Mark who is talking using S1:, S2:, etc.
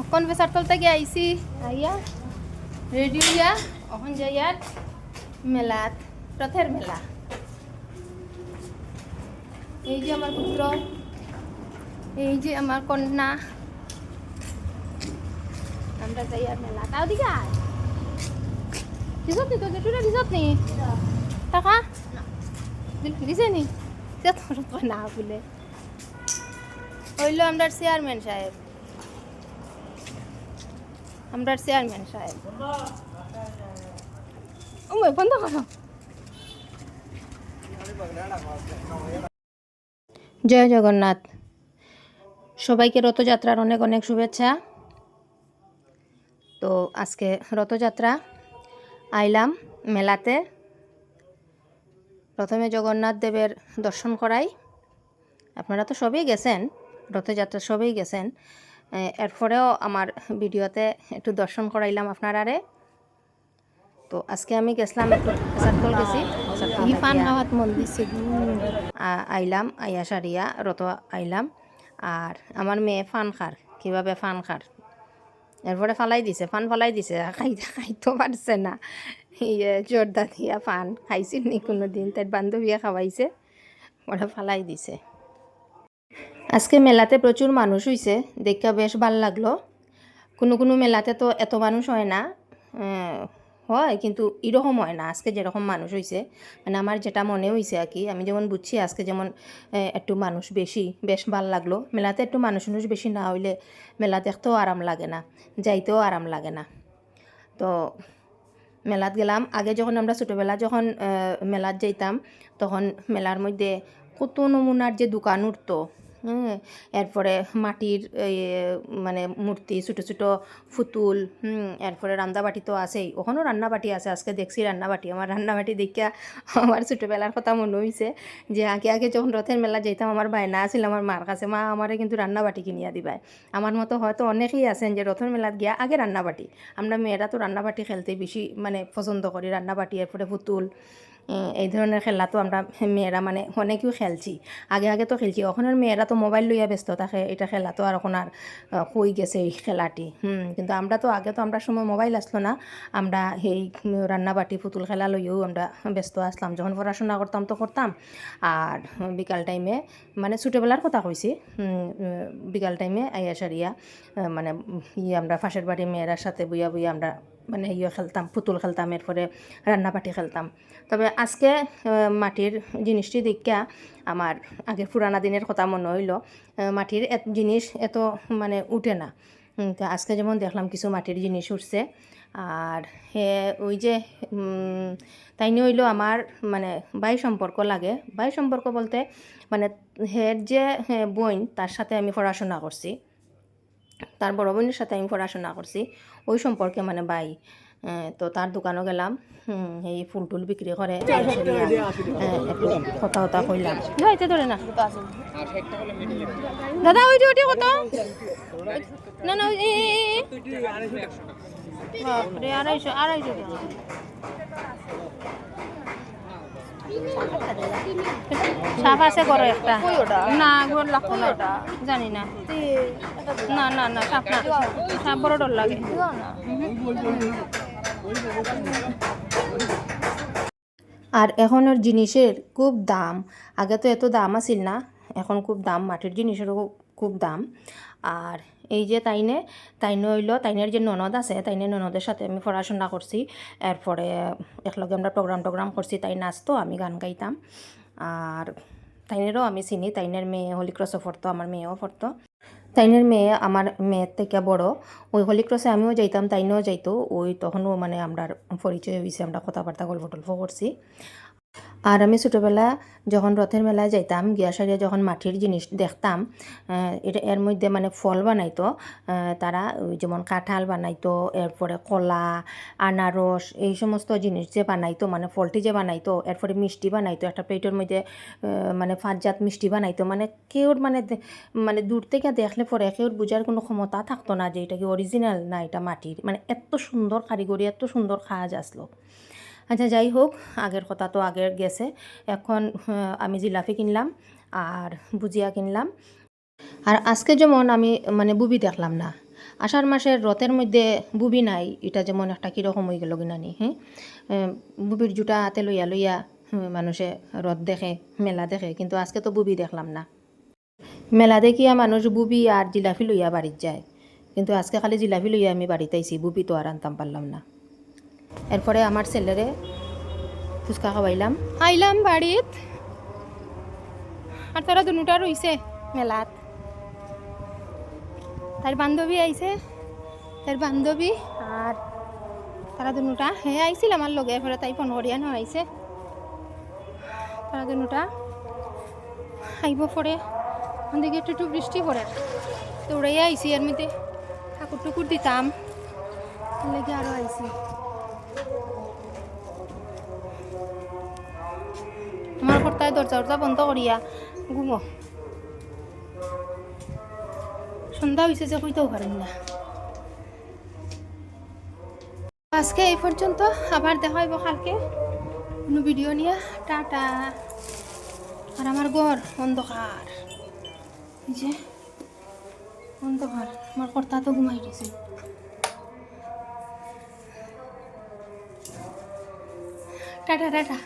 S1: অকন বেসার তল থেকে আইসি আইয়া রেডি হইয়া অখন যাইয়ার মেলাত রথের মেলা। এই যে আমার পুত্র, এই যে আমার কন্যা, আমরা যাইয়ার মেলা। তাও দিকে আয় রিজত নি তো যেটুটা রিজত নি টাকা দিছে নি না বলে হইল আমরা চেয়ারম্যান সাহেব, আমরা চেয়ারম্যান সাহেব। ও বন্ধ করো। জয় জগন্নাথ। সবাইকে রথযাত্রার অনেক অনেক শুভেচ্ছা। তো আজকে রথযাত্রা আইলাম মেলাতে। প্রথমে জগন্নাথ দেবের দর্শন করাই। আপনারা তো সবই গেছেন, রথযাত্রা সবই গেছেন, এরপরেও আমার ভিডিওতে একটু দর্শন করাইলাম আপনারারে। তো আজকে আমি গেছিলাম একটু সার্কল গেছি, ফান খাওয়াত মন দিচ্ছে। আইলাম আইয়া সারিয়া রথ আইলাম। আর আমার মেয়ে ফান খার, কীভাবে ফান খার, এরপরে ফালাই দিছে, ফান ফালাই দিছে, খাইতে পারছে না। ইয়ে জোরদা দিয়া ফান খাইছিল নি কোনো দিন, তার বান্ধবীয়ে খাওয়াইছে, ওরা ফালাই দিছে। আজকে মেলাতে প্রচুর মানুষ হইছে, দেখা বেশ ভাল লাগলো। কোনো কোনো মেলাতে তো এত মানুষ হয় না, হয় কিন্তু এরকম হয় না। আজকে যেরকম মানুষ হয়েছে, মানে আমার যেটা মনে হয়েছে আর কি, আমি যেমন বুঝছি আজকে যেমন একটু মানুষ বেশি, বেশ ভাল লাগলো। মেলাতে একটু মানুষ বেশি না হইলে মেলা দেখতেও আরাম লাগে না, যাইতেও আরাম লাগে না। তো মেলাত গেলাম। আগে যখন আমরা ছোটোবেলা যখন মেলাত যাইতাম, তখন মেলার মধ্যে কত নমুনার যে দোকান উঠতো, এরপরে মাটির মানে মূর্তি, ছোটো ছোটো ফুতুল, এরপরে রান্নাবাটি তো আছেই, ওখানেও রান্নাবাটি আছে। আজকে দেখছি রান্নাবাটি, আমার রান্নাবাটি দেখিয়া আমার ছোটোবেলার কথা মনে হয়েছে যে আগে আগে যখন রথের মেলা যেতাম, আমার বায়না আছিল আমার মার কাছে, মা আমারে কিন্তু রান্নাবাটি কিনিয়া দিবাই। আমার মতো হয়তো অনেকেই আছেন যে রথের মেলাত গিয়া আগে রান্নাবাটি, আমরা মেয়েরা তো রান্নাবাটি খেলতে বেশি মানে পছন্দ করি, রান্নাবাটি এরপরে পুতুল, এই ধরনের খেলা তো আমরা মেয়েরা মানে অনেকেও খেলছি। আগে আগে তো খেলছি, ওখানের মেয়েরা তো মোবাইল লইয়া ব্যস্ত থাকে, এটা খেলা তো আর এখন আর হয়ে গেছে এই খেলাটি। কিন্তু আমরা তো আগে তো আমরা সময় মোবাইল আসলো না, আমরা এই রান্নাবাটি পুতুল খেলা লইয়েও আমরা ব্যস্ত আসলাম। যখন পড়াশোনা করতাম তো করতাম, আর বিকাল টাইমে মানে ছোটোবেলার কথা কইছি, বিকাল টাইমে আইয়া সারিয়া মানে আমরা পাশের বাড়ির মেয়েরার সাথে বইয়া বইয়া আমরা মানে খেলতাম, পুতুল খেলতাম, এরপরে রান্নাবাটি খেলতাম। তবে আজকে মাটির জিনিসটি দেখিয়া আমার আগে পুরানা দিনের কথা মনে হইল। মাটির জিনিস এত মানে উঠে না। তো আজকে যেমন দেখলাম কিছু মাটির জিনিস উঠছে। আর ওই যে তাইনি হইল আমার মানে বাই সম্পর্ক লাগে। বাই সম্পর্ক বলতে মানে হের যে বোন, তার সাথে আমি পড়াশোনা করছি, তার বড় বোনের সাথে আমি পড়াশোনা করছি, ওই সম্পর্কে মানে বাই। তো তার দোকানও গেলাম, এই ফুল টুল বিক্রি করে, একটু কথা কথা কইলাম। যাইতে ধরে না দাদা, ওই যে ওটি কত না না, আড়াইশো আড়াইশো টাকা। সাপ আছে গড় একটা না, ঘর লাগতো না, জানি না, না না না সাপ না, সাপ বড় ডর লাগে। আর এখনের জিনিসের খুব দাম, আগে তো এত দাম আছিল না, এখন খুব দাম, মাটির জিনিসেরও খুব দাম। আর এই যে তাইনে হইল তাইনের যে ননদ আছে, তাইনের ননদের সাথে আমি পড়াশোনা করছি, এরপরে একলগে আমরা প্রোগ্রাম করছি, তাই নাচতো, আমি গান গাইতাম। আর তাইনেরও আমি চিনি, তাইনের মেয়ে হলি ক্রসে পড়তো, আমার মেয়েও পড়তো। তাইনের মেয়ে আমার মেয়ের থেকে বড়, ওই হলি ক্রসে আমিও যাইতাম, তাইনেও যাইতো, ওই তখনও মানে আমরা পরিচয় হয়েছে, আমরা কথাবার্তা গল্প টল্প করছি। আর আমি ছোটোবেলা যখন রথের মেলায় যাইতাম, গিয়া সারিয়া যখন মাটির জিনিস দেখতাম, এটা এর মধ্যে মানে ফল বানাইতো তারা, যেমন কাঁঠাল বানাইতো, এরপরে কলা, আনারস, এই সমস্ত জিনিস যে বানাইতো, মানে ফলটি যে বানাইতো, এরপরে মিষ্টি বানাইতো, একটা প্লেটের মধ্যে মানে 5 জাত মিষ্টি বানাইতো। মানে কেউর মানে মানে দূর থেকে দেখলে পরে কেউর বোঝার কোনো ক্ষমতা থাকতো না যে এটা কি অরিজিনাল না এটা মাটির, মানে এত সুন্দর কারিগরি, এত সুন্দর কাজ আসলো। আচ্ছা যাই হোক, আগের কথা তো আগের গেছে। এখন আমি জিলাপি কিনলাম আর ভুজিয়া কিনলাম। আর আজকে যেমন আমি মানে বুবি দেখলাম না, আষাঢ় মাসের রথের মধ্যে বুবি নাই, এটা যেমন একটা কীরকম হয়ে গেল কিনানি। হ্যাঁ, বুবির জুটা হাতে লইয়া লইয়া মানুষে রথ দেখে, মেলা দেখে, কিন্তু আজকে তো বুবি দেখলাম না। মেলা দেখিয়া মানুষ বুবি আর জিলাপি লইয়া বাড়ির যায়, কিন্তু আজকে খালি জিলাপি লইয়া আমি বাড়িতে আইছি, বুবি তো আর আনতাম পারলাম না। এরপরে আমার ছেলেরে ফুচকা খাওয়াইলাম, আইলাম বাড়িত। আর তারা দুটা রইছে মেলাত, তার বান্ধবী আইছে, তার বান্ধবী আর তারা দুটা হ্যাঁ আইছিল আমার লগে। এরপরে তাই ফোন করিয়া না আইছে, তারা দুটা আইব পরে ওদিকে একটু বৃষ্টি পড়ে, দৌড়াইয়া আইসি। এর মধ্যে ঠাকুর টুকুর দিতাম লেগে আরও আইসি। আমার কর্তায় দরজা বন্ধ করিয়া ঘুমো, সন্ধ্যা হয়েছে যে কইতেও পারেন না। আজকে এই পর্যন্ত, আবার দেখা হইব কালকে কোনো ভিডিও নিয়ে। টাটা। আর আমার ঘর অন্ধকার, এই যে অন্ধকার, আমার কর্তা তো ঘুমাই গেছে। Tata tata.